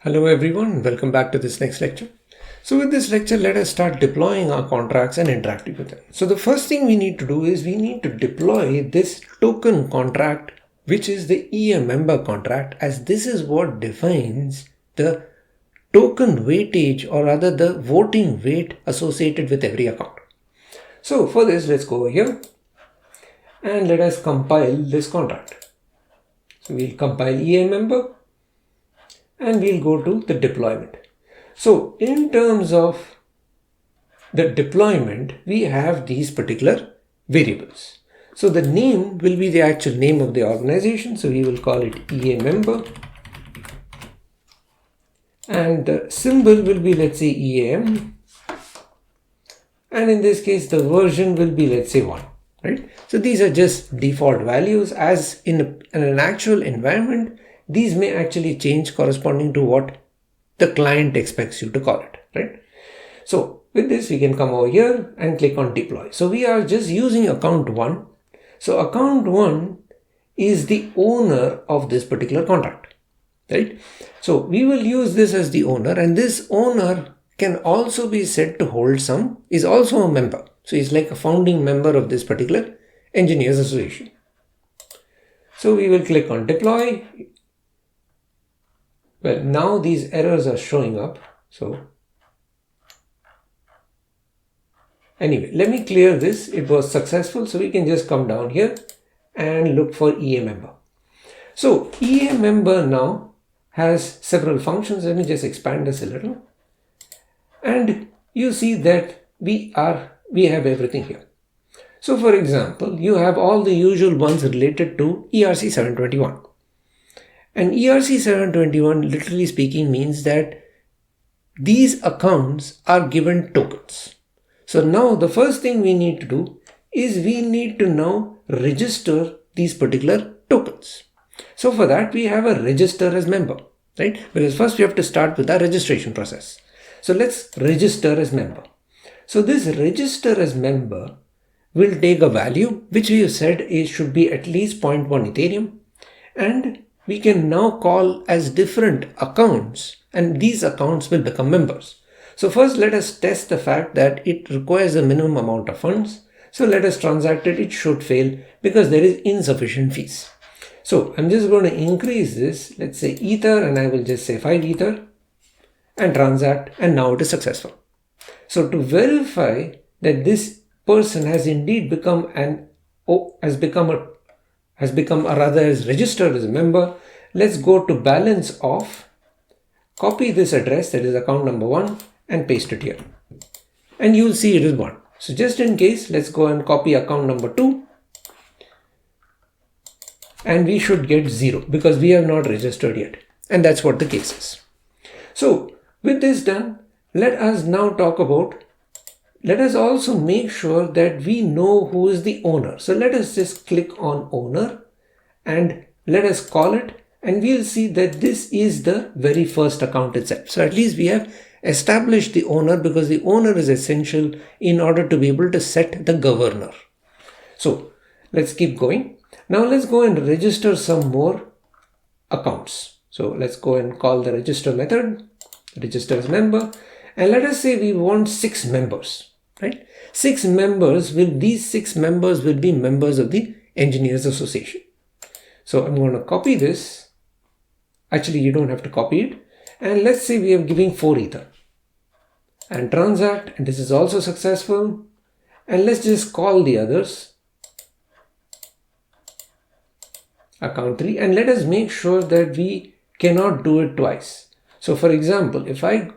Hello everyone, welcome back to this next lecture. So with this lecture, let us start deploying our contracts and interacting with them. So the first thing we need to do is we need to deploy this token contract, which is the EA member contract, as this is what defines the token weightage, or rather the voting weight associated with every account. So for this, let's go over here and let us compile this contract. So we'll compile EA member and we'll go to the deployment. So in terms of the deployment, we have these particular variables. So the name will be the actual name of the organization. So we will call it EA member. And the symbol will be, let's say, EAM. And in this case, the version will be, let's say, 1. Right? So these are just default values. As in an actual environment, these may actually change corresponding to what the client expects you to call it, right? So with this, we can come over here and click on deploy. So we are just using account 1. So account 1 is the owner of this particular contract, right? So we will use this as the owner, and this owner can also be said to hold is also a member. So he's like a founding member of this particular engineers association. So we will click on deploy. Well, now these errors are showing up. So anyway, let me clear this. It was successful. So we can just come down here and look for EA member. So EA member now has several functions. Let me just expand this a little. And you see that we have everything here. So for example, you have all the usual ones related to ERC 721. And ERC 721, literally speaking, means that these accounts are given tokens. So now the first thing we need to do is we need to now register these particular tokens. So for that, we have a register as member, right? Because first we have to start with our registration process. So let's register as member. So this register as member will take a value, which we have said it should be at least 0.1 Ethereum, and we can now call as different accounts, and these accounts will become members. So first let us test the fact that it requires a minimum amount of funds. So let us transact it. It should fail because there is insufficient fees. So I'm just going to increase this, let's say Ether, and I will just say 5 Ether and transact, and now it is successful. So to verify that this person has indeed has registered as a member, let's go to balance of, copy this address, that is account number 1, and paste it here. And you'll see it is 1. So just in case, let's go and copy account number 2. And we should get 0 because we have not registered yet. And that's what the case is. So with this done, let us now talk about, let us also make sure that we know who is the owner. So let us just click on owner and let us call it, and we'll see that this is the very first account itself. So at least we have established the owner, because the owner is essential in order to be able to set the governor. So let's keep going. Now let's go and register some more accounts. So let's go and call the register method, register as member, and let us say we want 6 members, right? 6 members these 6 members will be members of the Engineers Association. So I'm going to copy this. Actually, you don't have to copy it. And let's say we are giving 4 Ether and transact, and this is also successful. And let's just call the others, account 3, and let us make sure that we cannot do it twice. So for example, if I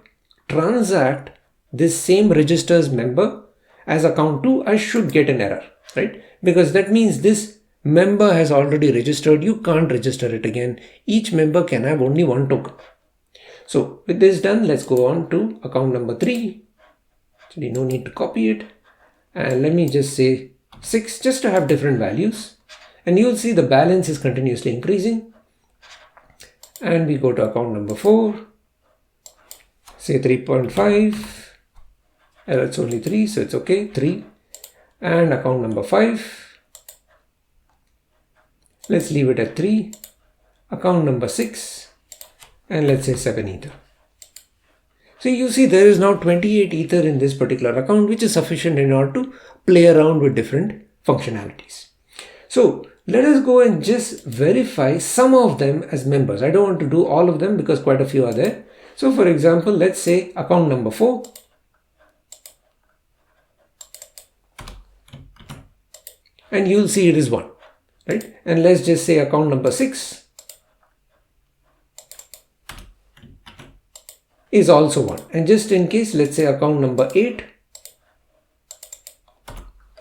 transact this same registers member as account 2, I should get an error, right? Because that means this member has already registered. You can't register it again. Each member can have only 1 token. So with this done, let's go on to account number 3. Actually, no need to copy it. And let me just say 6, just to have different values. And you'll see the balance is continuously increasing. And we go to account number 4. Say 3.5. It's only 3, so it's okay. 3. And account number 5. Let's leave it at 3. Account number 6. and let's say 7 ether. So you see there is now 28 ether in this particular account, which is sufficient in order to play around with different functionalities. So let us go and just verify some of them as members. I don't want to do all of them because quite a few are there. So for example, let's say account number 4. And you'll see it is 1, right? And let's just say account number 6 is also 1. And just in case, let's say account number 8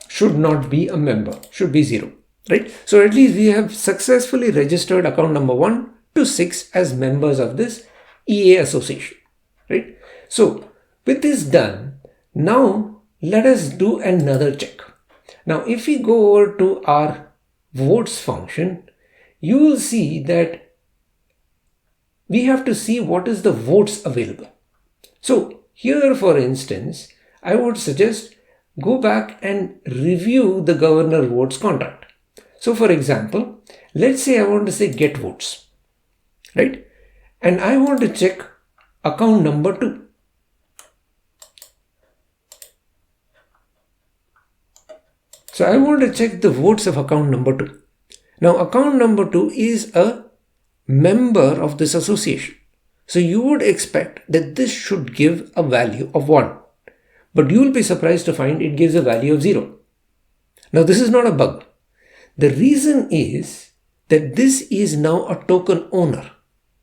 should not be a member, should be 0, right? So at least we have successfully registered account number 1 to 6 as members of this EA association, right? So with this done, now let us do another check. Now if we go over to our votes function, you will see that we have to see what is the votes available. So here, for instance, I would suggest go back and review the governor votes contract. So for example, let's say I want to say get votes, right? And I want to check account number 2. So I want to check the votes of account number 2. Now account number 2 is a member of this association. So you would expect that this should give a value of 1. But you will be surprised to find it gives a value of 0. Now this is not a bug. The reason is that this is now a token owner.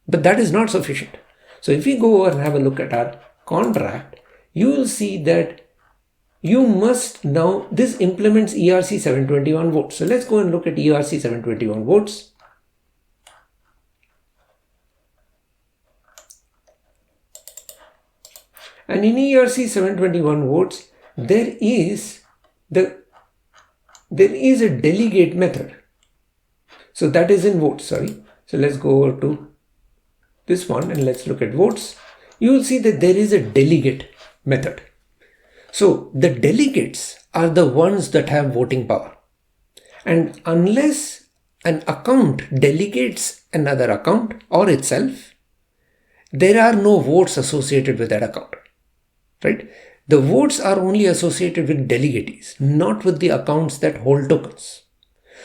But that is not sufficient. So if we go over and have a look at our contract, you will see that you must now, this implements ERC 721 votes. So let's go and look at ERC 721 votes. And in ERC 721 votes, there is a delegate method. So that is in votes, sorry. So let's go over to this one and let's look at votes. You will see that there is a delegate method. So the delegates are the ones that have voting power. And unless an account delegates another account or itself, there are no votes associated with that account, right? The votes are only associated with delegatees, not with the accounts that hold tokens.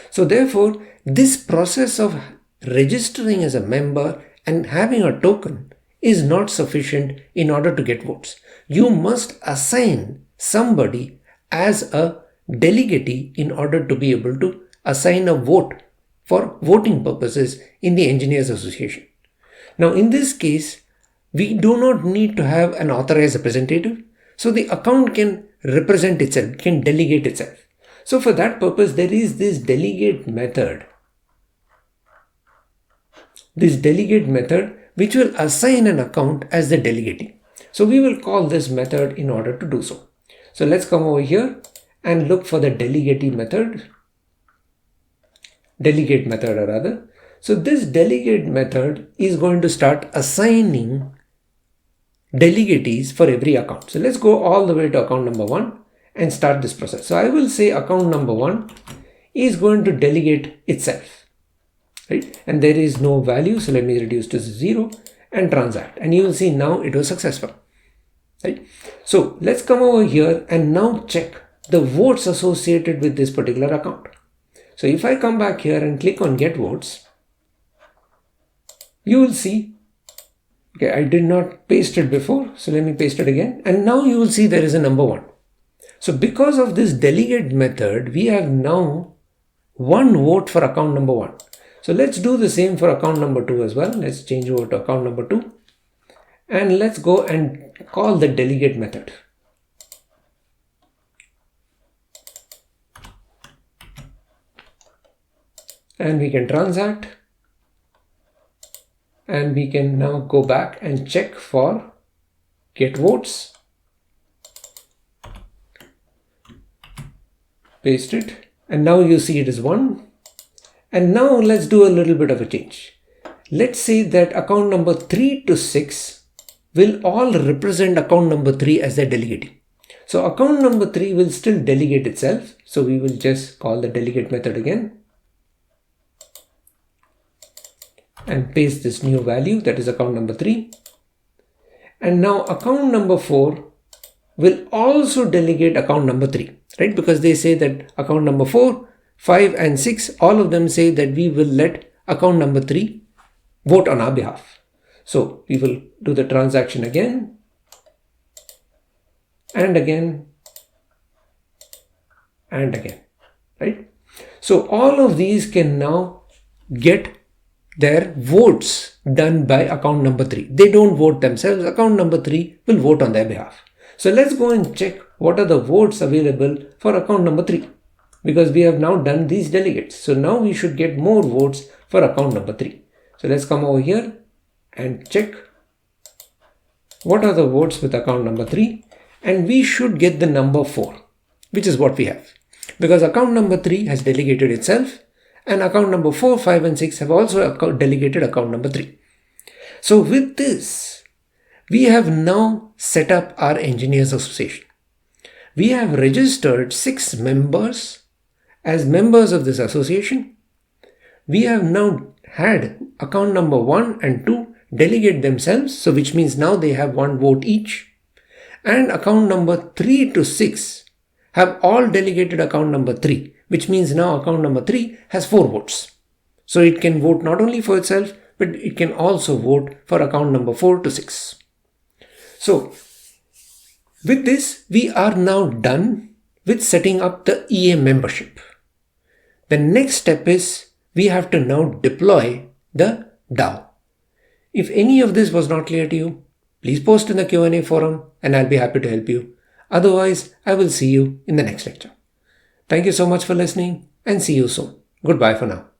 So therefore, this process of registering as a member and having a token is not sufficient in order to get votes. You must assign somebody as a delegatee in order to be able to assign a vote for voting purposes in the Engineers Association. Now in this case, we do not need to have an authorized representative, so the account can represent itself, can delegate itself. So for that purpose, there is this delegate method. This delegate method which will assign an account as the delegate. So we will call this method in order to do so. So let's come over here and look for the delegate method. So this delegate method is going to start assigning delegatees for every account. So let's go all the way to account number 1 and start this process. So I will say account number 1 is going to delegate itself, right? And there is no value. So let me reduce to 0 and transact. And you will see now it was successful, right? So let's come over here and now check the votes associated with this particular account. So if I come back here and click on get votes, you will see, okay, I did not paste it before. So let me paste it again. And now you will see there is a number 1. So because of this delegate method, we have now 1 vote for account number 1. So let's do the same for account number 2 as well. Let's change over to account number 2 and let's go and call the delegate method. And we can transact and we can now go back and check for get votes. Paste it and now you see it is 1. And now let's do a little bit of a change. Let's say that account number 3 to 6 will all represent account number 3 as the delegate. So account number 3 will still delegate itself. So we will just call the delegate method again. and paste this new value, that is account number 3. And now account number 4 will also delegate account number 3, right? Because they say that account number 4, 5 and 6, all of them say that we will let account number 3 vote on our behalf. So we will do the transaction again and again and again, right? So all of these can now get their votes done by account number 3. They don't vote themselves. Account number 3 will vote on their behalf. So let's go and check what are the votes available for account number 3, because we have now done these delegates. So now we should get more votes for account number 3. So let's come over here and check what are the votes with account number 3, and we should get the number 4, which is what we have, because account number 3 has delegated itself and account number 4, 5 and 6 have also delegated account number 3. So with this, we have now set up our engineers association. We have registered 6 members as members of this association. We have now had account number 1 and 2 delegate themselves, so which means now they have 1 vote each, and account number 3 to 6 have all delegated account number 3, which means now account number 3 has 4 votes. So it can vote not only for itself, but it can also vote for account number 4 to 6. So with this, we are now done with setting up the EA membership. The next step is we have to now deploy the DAO. If any of this was not clear to you, please post in the Q&A forum and I'll be happy to help you. Otherwise, I will see you in the next lecture. Thank you so much for listening and see you soon. Goodbye for now.